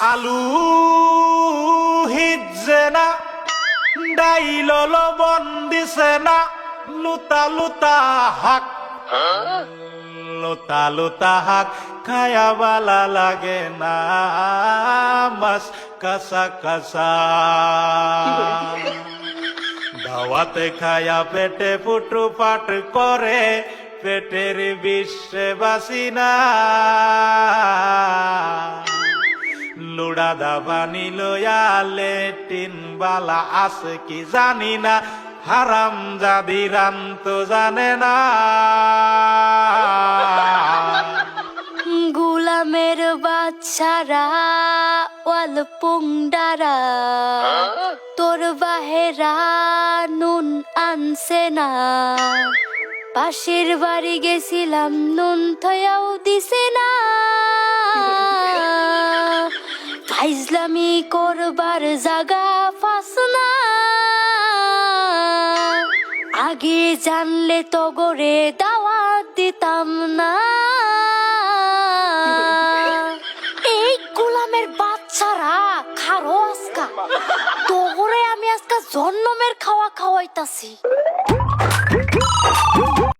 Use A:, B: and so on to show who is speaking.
A: আলু হিজছে না ডাইল লবণ দিছে না লুতা লুতা হাক লুতা লুতা হাক খায়া বালা লাগে না মাছ কাঁচা কাঁচা দাওয়াতে খায়া পেটে ফুটু পাট করে পেটের বিশ্বে বাসি না লুড়া দাবানি লয়া লেটিন বালা আছে কি জানি না হারাম জাদি রান তো জানে না
B: গুলামের বাচ্চারা ওয়াল পুংডারা তোর বাহেরা নুন আনছে না পাশের বাড়ি গেছিলাম নুন থয়াও দিছে না ফাইজলামি করবার জাগা ফাস না আগে জানলে তো গরে দাওয়াত দিতাম না এই গোলামের বাচ্চারা খারো আজকা তোরে আমি আজকা জন্মের খাওয়া খাওয়াইতাছি।